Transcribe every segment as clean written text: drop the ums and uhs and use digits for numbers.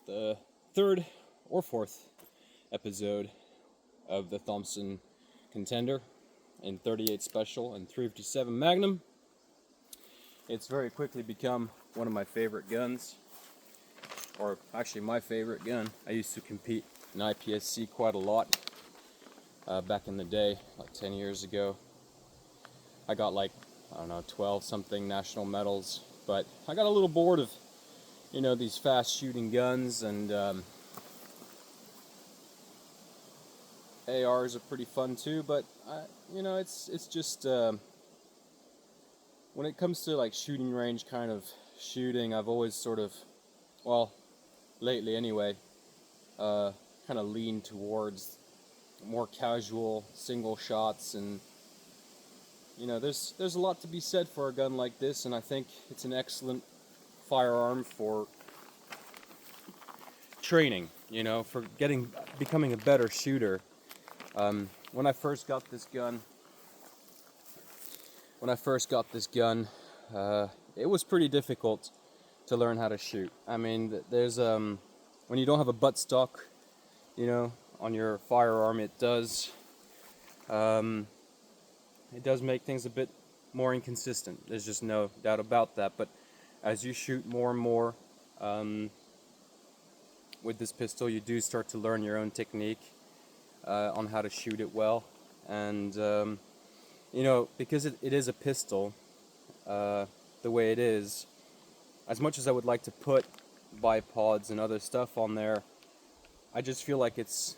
the third or fourth episode of the Thompson Contender in 38 Special and 357 Magnum. It's very quickly become one of my favorite guns, or actually my favorite gun. I used to compete in IPSC quite a lot back in the day, like 10 years ago. I got like, 12 something national medals, but I got a little bored of, these fast shooting guns, and ARs are pretty fun too, but it's just when it comes to like shooting range kind of shooting, I've always sort of, well, lately anyway, kind of leaned towards more casual single shots, and there's a lot to be said for a gun like this, and I think it's an excellent firearm for training, for becoming a better shooter. When I first got this gun, it was pretty difficult to learn how to shoot. I mean, there's when you don't have a buttstock, on your firearm, it does make things a bit more inconsistent. There's just no doubt about that. But as you shoot more and more with this pistol, you do start to learn your own technique on how to shoot it well. And because it is a pistol, the way it is, as much as I would like to put bipods and other stuff on there, I just feel like it's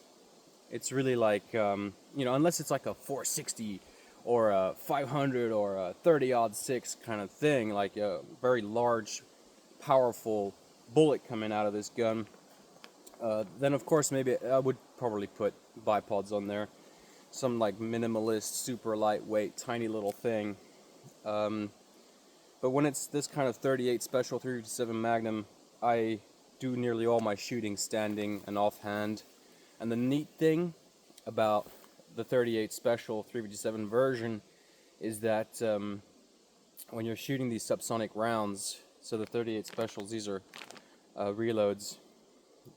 really like, unless it's like a 460 or a 500 or a 30-06 kind of thing, like a very large, powerful bullet coming out of this gun, then of course maybe I would probably put bipods on there. Some like minimalist, super lightweight, tiny little thing. But when it's this kind of 38 Special 357 Magnum, I do nearly all my shooting standing and offhand. And the neat thing about the 38 Special 357 version is that when you're shooting these subsonic rounds, so the 38 Specials, these are reloads,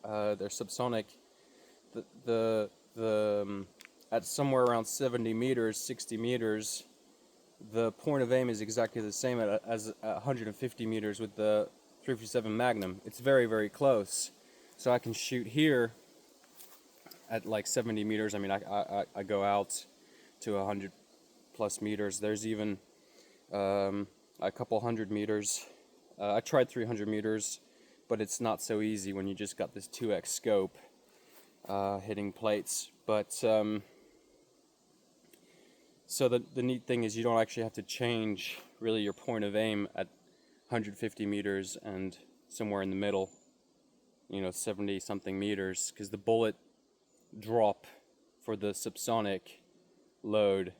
they're subsonic. The at somewhere around 70 meters, 60 meters, the point of aim is exactly the same as 150 meters with the 357 Magnum. It's very, very close. So I can shoot here at like 70 meters. I mean, I go out to 100 plus meters. There's even a couple hundred meters. I tried 300 meters, but it's not so easy when you just got this 2x scope hitting plates. But so the neat thing is you don't actually have to change really your point of aim at 150 meters and somewhere in the middle, 70 something meters, because the bullet drop for the subsonic load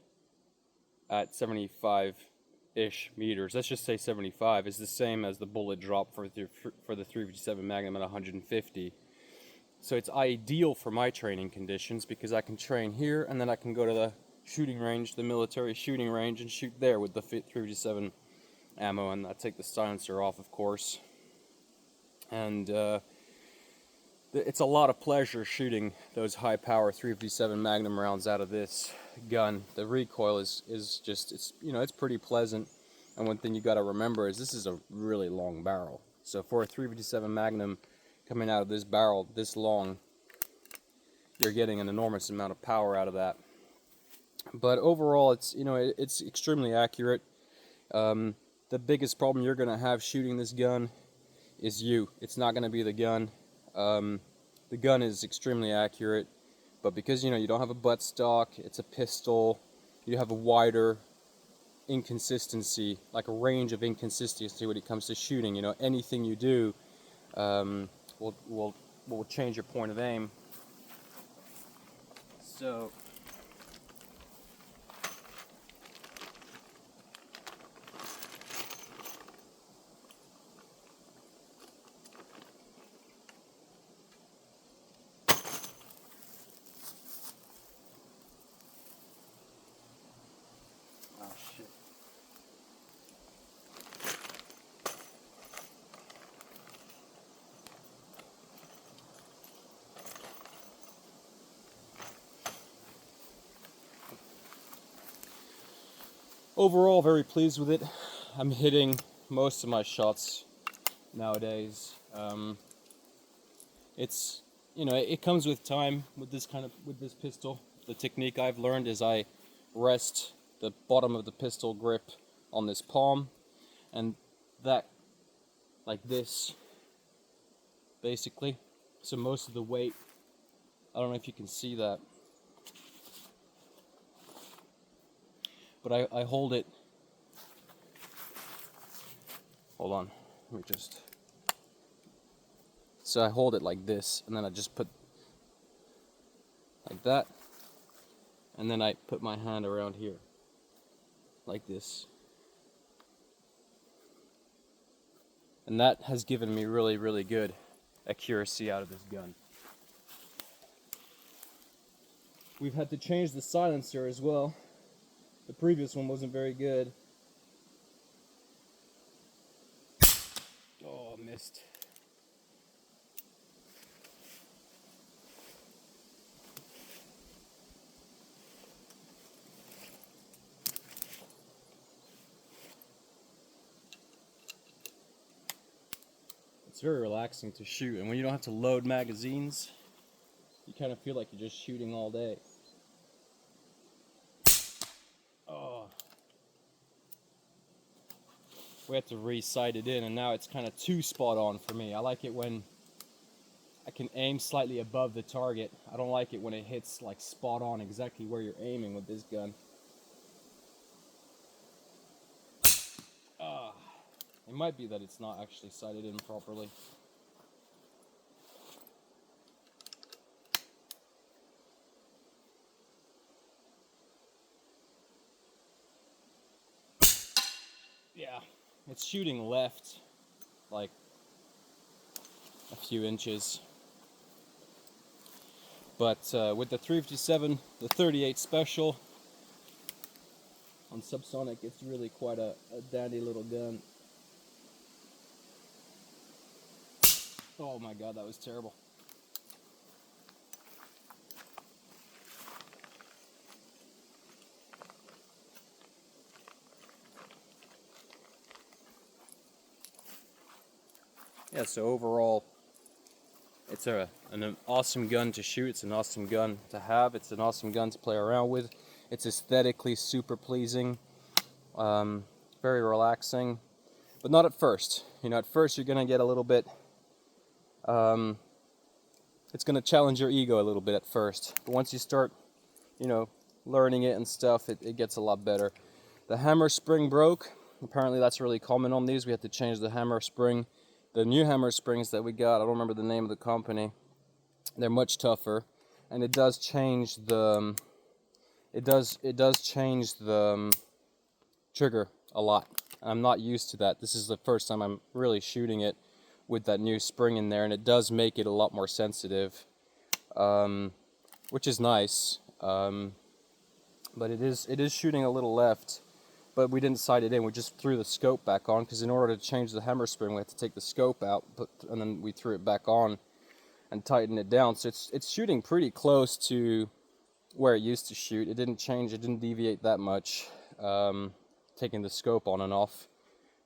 at 75-ish meters, let's just say 75, is the same as the bullet drop for the 357 Magnum at 150. So it's ideal for my training conditions because I can train here and then I can go to the shooting range, the military shooting range, and shoot there with the 357 ammo, and I take the silencer off, of course. And it's a lot of pleasure shooting those high power 357 Magnum rounds out of this gun. The recoil is just, it's pretty pleasant. And one thing you got to remember is this is a really long barrel. So for a 357 Magnum coming out of this barrel this long, you're getting an enormous amount of power out of that. But overall, it's it's extremely accurate. The biggest problem you're going to have shooting this gun is you. It's not going to be the gun. The gun is extremely accurate, but because you don't have a buttstock, it's a pistol, you have a wider inconsistency, like a range of inconsistency when it comes to shooting. Anything you do will change your point of aim. So overall, very pleased with it. I'm hitting most of my shots nowadays. It's, it comes with time with this pistol. The technique I've learned is I rest the bottom of the pistol grip on this palm, and that, like this, basically. So most of the weight, I don't know if you can see that, but I hold it. Hold on, let me just. So I hold it like this, and then I just put like that, and then I put my hand around here, like this. And that has given me really, really good accuracy out of this gun. We've had to change the silencer as well. The previous one wasn't very good. Oh, missed. It's very relaxing to shoot, and when you don't have to load magazines, you kind of feel like you're just shooting all day. Oh. We had to re-sight it in, and now it's kind of too spot on for me. I like it when I can aim slightly above the target. I don't like it when it hits like spot on exactly where you're aiming with this gun. It might be that it's not actually sighted in properly. Yeah, it's shooting left like a few inches. But with the 357, the 38 special on subsonic, it's really quite a dandy little gun. Oh my god, that was terrible. Yeah, so overall, it's an awesome gun to shoot. It's an awesome gun to have. It's an awesome gun to play around with. It's aesthetically super pleasing, very relaxing, but not at first. At first you're gonna get a little bit. It's gonna challenge your ego a little bit at first, but once you start, learning it and stuff, it gets a lot better. The hammer spring broke. Apparently that's really common on these. We had to change the hammer spring. The new hammer springs that we got, I don't remember the name of the company, they're much tougher, and it does change the trigger a lot. I'm not used to that. This is the first time I'm really shooting it with that new spring in there, and it does make it a lot more sensitive, which is nice. But it is shooting a little left. But we didn't sight it in. We just threw the scope back on, because in order to change the hammer spring, we had to take the scope out, and then we threw it back on and tighten it down. So it's shooting pretty close to where it used to shoot. It didn't change. It didn't deviate that much, taking the scope on and off.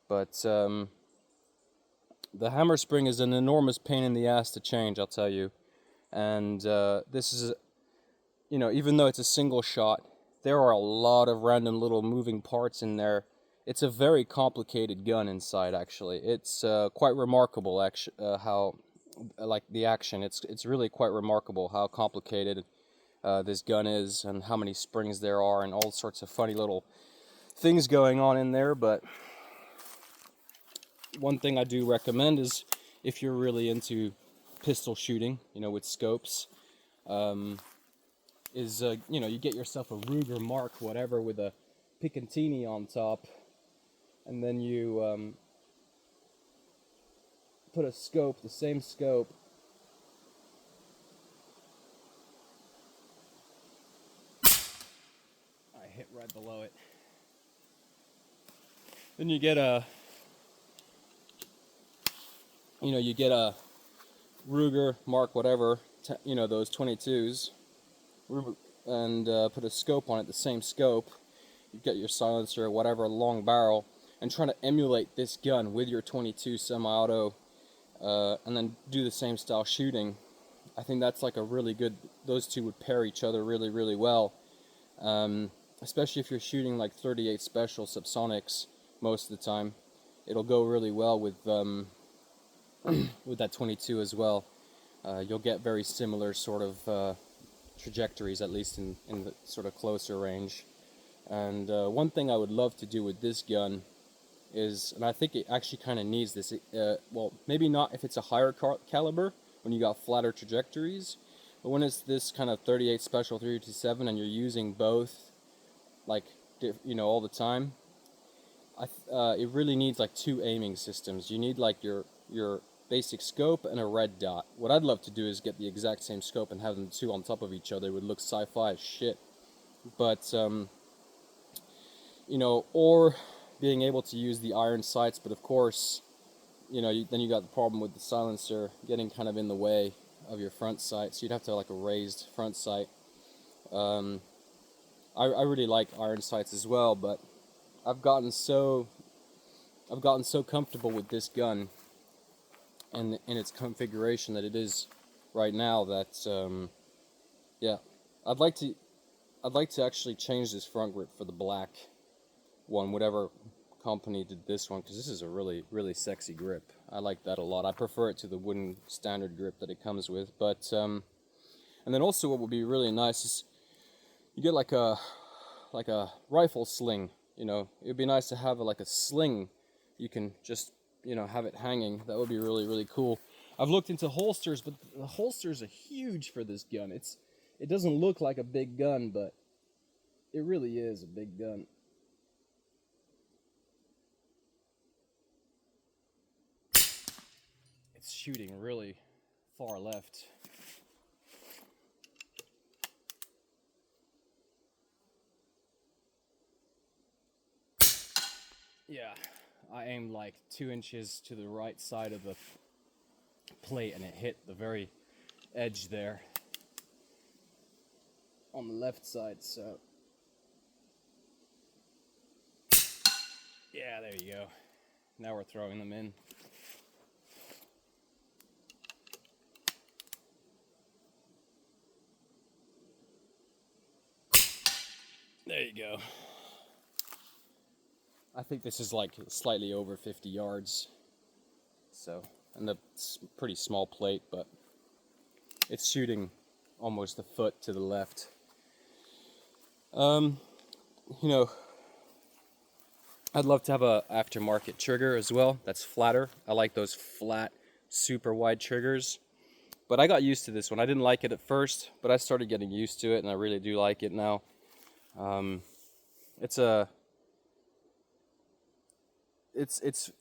But the hammer spring is an enormous pain in the ass to change, I'll tell you. And this is, even though it's a single shot, there are a lot of random little moving parts in there. It's a very complicated gun inside, actually. It's quite remarkable, how, like, the action. It's really quite remarkable how complicated this gun is, and how many springs there are, and all sorts of funny little things going on in there. But one thing I do recommend is, if you're really into pistol shooting, with scopes, you get yourself a Ruger Mark whatever with a Picatinny on top, and then you put a scope, the same scope, I hit right below it. Then you get a Ruger Mark whatever, those 22s, and put a scope on it, the same scope, you get your silencer, whatever, long barrel, and trying to emulate this gun with your 22 semi-auto, and then do the same style shooting. I think that's like a really good, those two would pair each other really, really well. Especially if you're shooting like 38 special subsonics most of the time. It'll go really well with with that 22 as well. You'll get very similar sort of trajectories, at least in the sort of closer range. And one thing I would love to do with this gun is, and I think it actually kind of needs this, well, maybe not if it's a higher caliber, when you got flatter trajectories, but when it's this kind of 38 special 357 and you're using both, like, you know, all the time, it really needs like two aiming systems. You need like your basic scope and a red dot. What I'd love to do is get the exact same scope and have them two on top of each other. It would look sci-fi as shit. But you know, or being able to use the iron sights, but of course, you know, then you got the problem with the silencer getting kind of in the way of your front sight, so you'd have to have like a raised front sight. I really like iron sights as well, but I've gotten so comfortable with this gun and in its configuration that it is right now that yeah, I'd like to actually change this front grip for the black one, whatever company did this one, because this is a really, really sexy grip. I like that a lot. I prefer it to the wooden standard grip that it comes with. But and then also what would be really nice is you get like a rifle sling. You know, it would be nice to have like a sling. You can just, you know, have it hanging. That would be really, really cool. I've looked into holsters, but the holsters are huge for this gun. It doesn't look like a big gun, but it really is a big gun. It's shooting really far left. Yeah, I aimed like 2 inches to the right side of the plate and it hit the very edge there on the left side, so yeah, there you go. Now we're throwing them in. There you go. I think this is like slightly over 50 yards. So, and it's a pretty small plate, but it's shooting almost a foot to the left. You know, I'd love to have a aftermarket trigger as well. That's flatter. I like those flat, super wide triggers. But I got used to this one. I didn't like it at first, but I started getting used to it, and I really do like it now. It's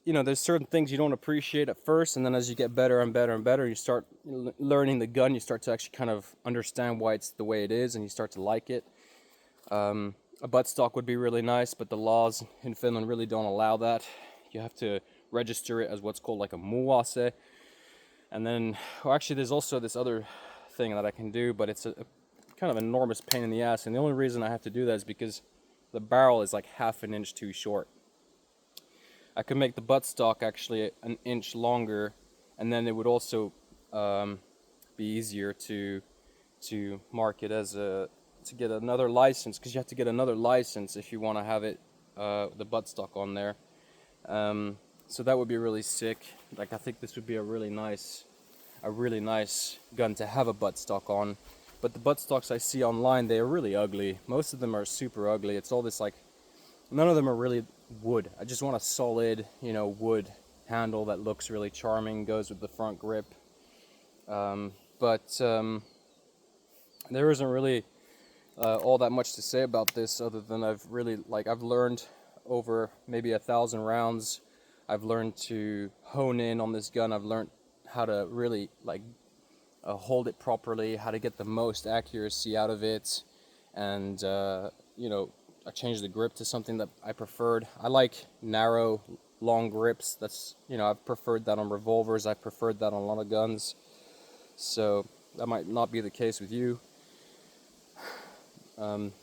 you know, there's certain things you don't appreciate at first, and then as you get better and better and better, you start learning the gun, you start to actually kind of understand why it's the way it is, and you start to like it. A buttstock would be really nice, but the laws in Finland really don't allow that. You have to register it as what's called like a muase. And then, well, actually there's also this other thing that I can do, but it's a kind of enormous pain in the ass, and the only reason I have to do that is because the barrel is like half an inch too short. I could make the buttstock actually an inch longer, and then it would also be easier to mark it as to get another license, because you have to get another license if you want to have it the buttstock on there. So that would be really sick. Like, I think this would be a really nice gun to have a buttstock on. But the buttstocks I see online, they are really ugly. Most of them are super ugly. It's all this like, none of them are really wood. I just want a solid, you know, wood handle that looks really charming, goes with the front grip. But there isn't really all that much to say about this, other than I've learned over maybe 1,000 rounds. I've learned to hone in on this gun. I've learned how to really like hold it properly, how to get the most accuracy out of it, and you know, I changed the grip to something that I preferred. I like narrow, long grips. That's, you know, I've preferred that on revolvers. I've preferred that on a lot of guns. So that might not be the case with you.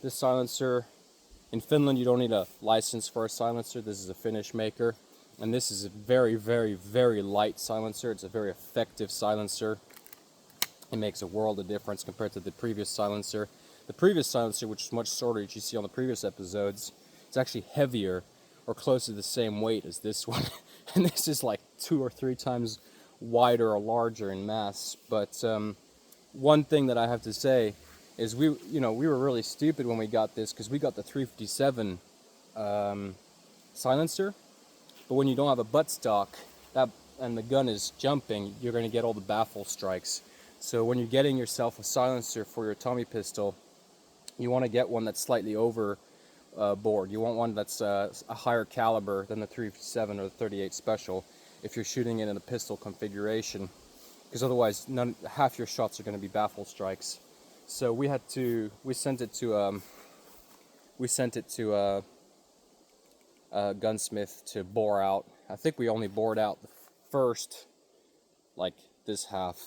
This silencer, In Finland, you don't need a license for a silencer. This is a Finnish maker, and this is a very, very, very light silencer. It's a very effective silencer. It makes a world of difference compared to the previous silencer. The previous silencer, which is much shorter, as you see on the previous episodes, it's actually heavier, or close to the same weight as this one. And this is like 2 or 3 times wider or larger in mass. But one thing that I have to say is we were really stupid when we got this, because we got the 357 silencer, but when you don't have a buttstock and the gun is jumping, you're going to get all the baffle strikes. So when you're getting yourself a silencer for your Tommy pistol, you want to get one that's slightly over board. You want one that's a higher caliber than the 357 or the 38 Special if you're shooting it in a pistol configuration, because otherwise half your shots are going to be baffle strikes. So we sent it to a gunsmith to bore out. I think we only bored out the first, like this half,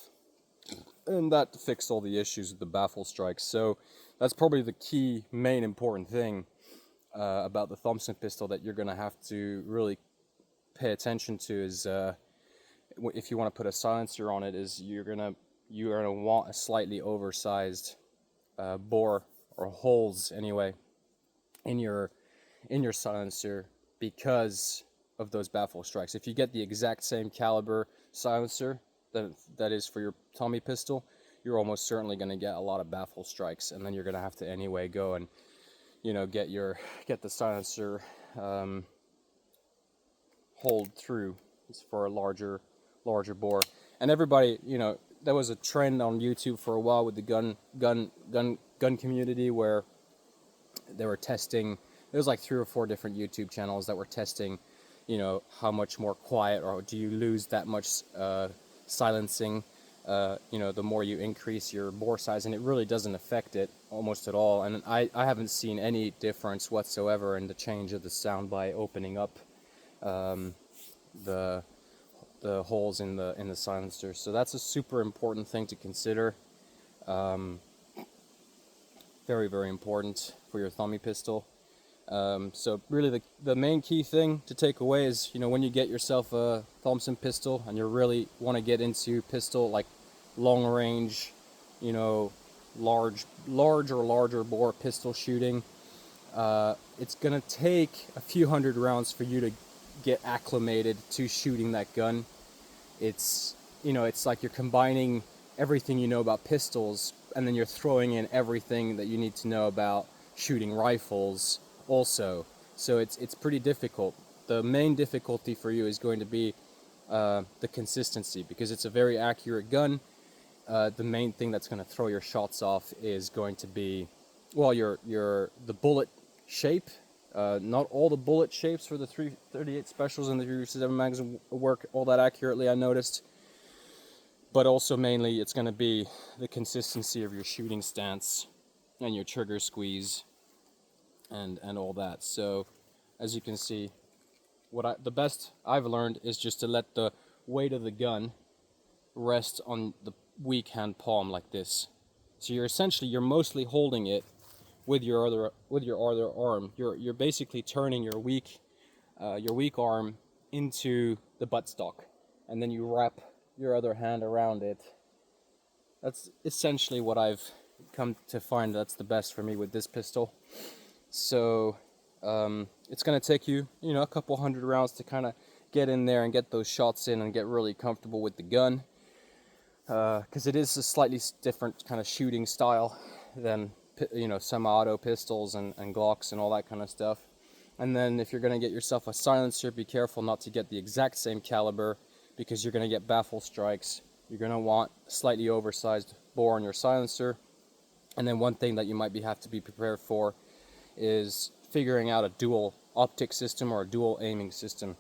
and that fixed all the issues with the baffle strikes. So that's probably the key, main important thing about the Thompson pistol that you're going to have to really pay attention to is if you want to put a silencer on it, is you're gonna want a slightly oversized bore, or holes anyway, in your silencer, because of those baffle strikes. If you get the exact same caliber silencer that is for your Tommy pistol, you're almost certainly going to get a lot of baffle strikes, and then you're going to have to anyway go and get the silencer holed through. It's for a larger bore. And everybody, there was a trend on YouTube for a while with the gun community where they were testing. There was like 3 or 4 different YouTube channels that were testing, how much more quiet, or do you lose that much silencing, the more you increase your bore size, and it really doesn't affect it almost at all. And I haven't seen any difference whatsoever in the change of the sound by opening up the holes in the silencer. So that's a super important thing to consider. Very, very important for your Tommy pistol. So really the main key thing to take away is, when you get yourself a Thompson pistol and you really want to get into pistol, like long range, large or larger bore pistol shooting, it's gonna take a few hundred rounds for you to get acclimated to shooting that gun. It's like you're combining everything you know about pistols, and then you're throwing in everything that you need to know about shooting rifles also. So it's pretty difficult. The main difficulty for you is going to be the consistency, because it's a very accurate gun. The main thing that's going to throw your shots off is going to be, well, the bullet shape. Not all the bullet shapes for the 338 Specials and the 357 magazine work all that accurately, I noticed. But also mainly it's going to be the consistency of your shooting stance and your trigger squeeze and all that. So as you can see, the best I've learned is just to let the weight of the gun rest on the weak hand palm like this. So you're mostly holding it with your other arm. You're basically turning your weak arm into the buttstock, and then you wrap your other hand around it. That's essentially what I've come to find that's the best for me with this pistol. So it's going to take you, a couple hundred rounds to kind of get in there and get those shots in and get really comfortable with the gun, because it is a slightly different kind of shooting style than semi-auto pistols and Glocks and all that kind of stuff. And then if you're going to get yourself a silencer, be careful not to get the exact same caliber, because you're going to get baffle strikes. You're going to want a slightly oversized bore on your silencer. And then one thing that you might have to be prepared for is figuring out a dual optic system or a dual aiming system.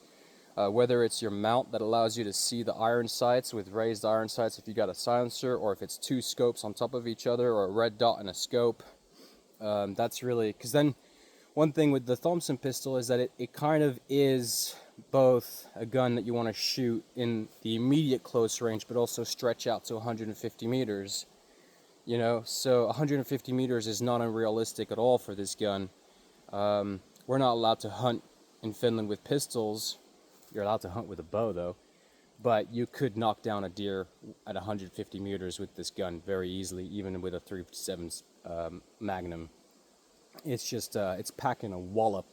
Whether it's your mount that allows you to see the iron sights with raised iron sights if you got a silencer, or if it's 2 scopes on top of each other, or a red dot and a scope. That's really, because then one thing with the Thompson pistol is that it kind of is both a gun that you want to shoot in the immediate close range, but also stretch out to 150 meters. So 150 meters is not unrealistic at all for this gun. We're not allowed to hunt in Finland with pistols. You're allowed to hunt with a bow though, but you could knock down a deer at 150 meters with this gun very easily, even with a 357 Magnum. It's just it's packing a wallop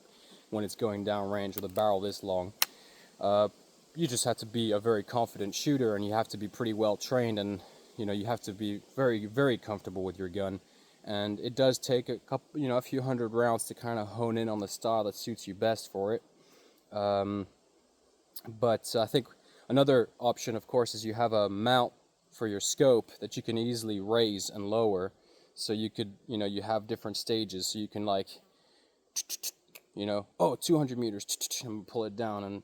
when it's going down range with a barrel this long. You just have to be a very confident shooter, and you have to be pretty well trained, and you have to be very, very comfortable with your gun. And it does take a couple, a few hundred rounds to kind of hone in on the style that suits you best for it. But I think another option, of course, is you have a mount for your scope that you can easily raise and lower. So you could, you have different stages. So you can like, 200 meters, and pull it down, and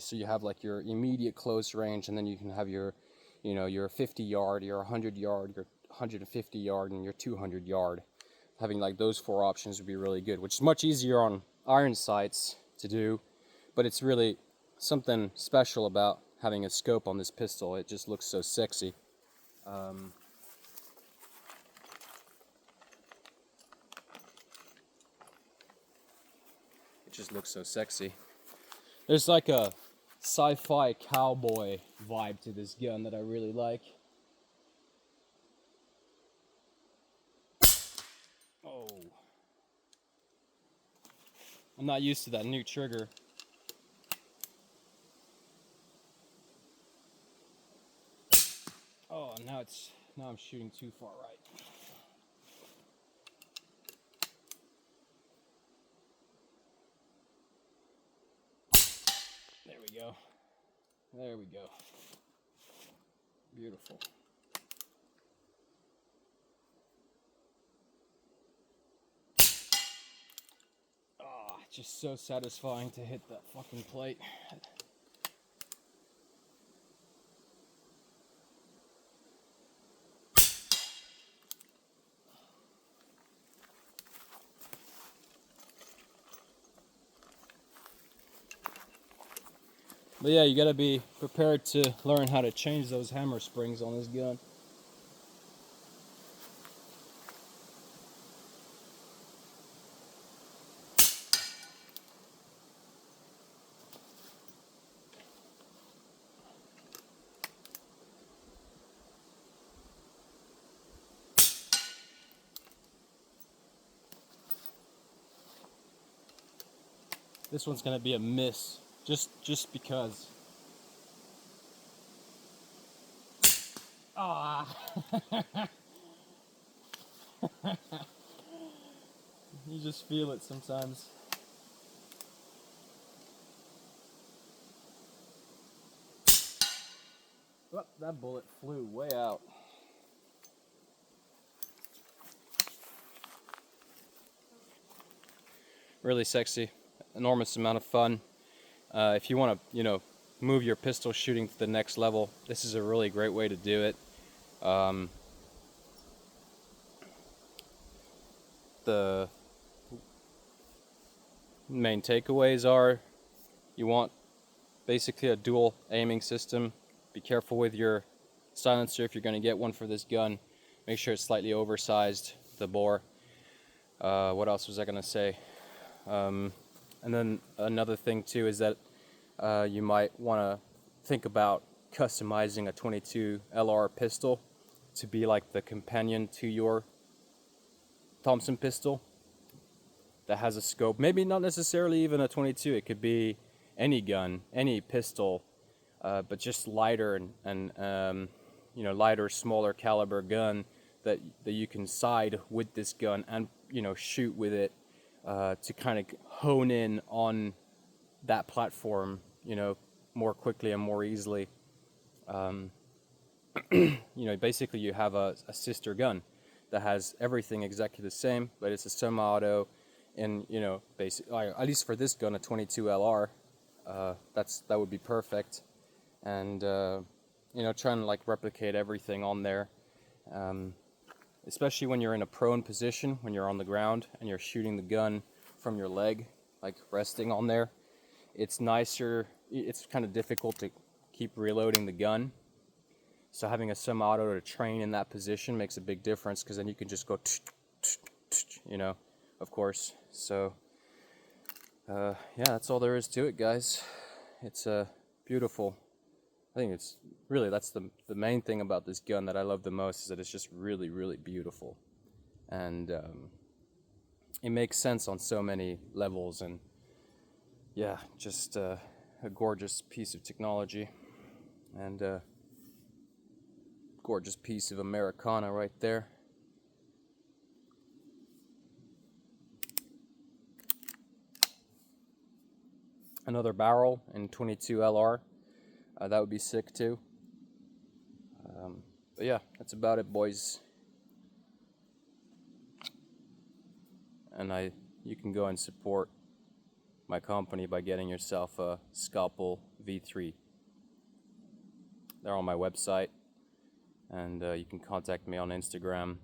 so you have like your immediate close range, and then you can have your, your 50 yard, your 100 yard, your 150 yard, and your 200 yard. Having like those four options would be really good, which is much easier on iron sights to do, but it's really something special about having a scope on this pistol. It just looks so sexy. It just looks so sexy. There's like a sci-fi cowboy vibe to this gun that I really like. Oh. I'm not used to that new trigger. Oh, now I'm shooting too far right. There we go. There we go. Beautiful. Ah, just so satisfying to hit that fucking plate. But yeah, you gotta be prepared to learn how to change those hammer springs on this gun. This one's gonna be a miss, just because. Ah. You just feel it sometimes. Oh, that bullet flew way out. Really sexy, enormous amount of fun. If you want to, move your pistol shooting to the next level, this is a really great way to do it. The main takeaways are you want basically a dual aiming system. Be careful with your silencer if you're going to get one for this gun. Make sure it's slightly oversized, the bore. What else was I going to say? And then another thing too is that you might want to think about customizing a 22 LR pistol to be like the companion to your Thompson pistol that has a scope. Maybe not necessarily even a 22. It could be any gun, any pistol, but just lighter and lighter, smaller caliber gun that you can side with this gun and shoot with it to kind of hone in on that platform, more quickly and more easily. Basically you have a sister gun that has everything exactly the same, but it's a semi-auto, and at least for this gun, a 22 LR. That would be perfect, and trying to like replicate everything on there, especially when you're in a prone position, when you're on the ground and you're shooting the gun from your leg, like resting on there. It's nicer. It's kind of difficult to keep reloading the gun. So having a semi-auto to train in that position makes a big difference, because then you can just go, of course. So Yeah, that's all there is to it, guys. It's beautiful. I think it's really, that's the main thing about this gun that I love the most, is that it's just really, really beautiful. And it makes sense on so many levels. And yeah, just a gorgeous piece of technology. And a gorgeous piece of Americana right there. Another barrel in 22 LR. That would be sick too. But yeah, that's about it, boys. And you can go and support my company by getting yourself a Scalpel V3. They're on my website, and you can contact me on Instagram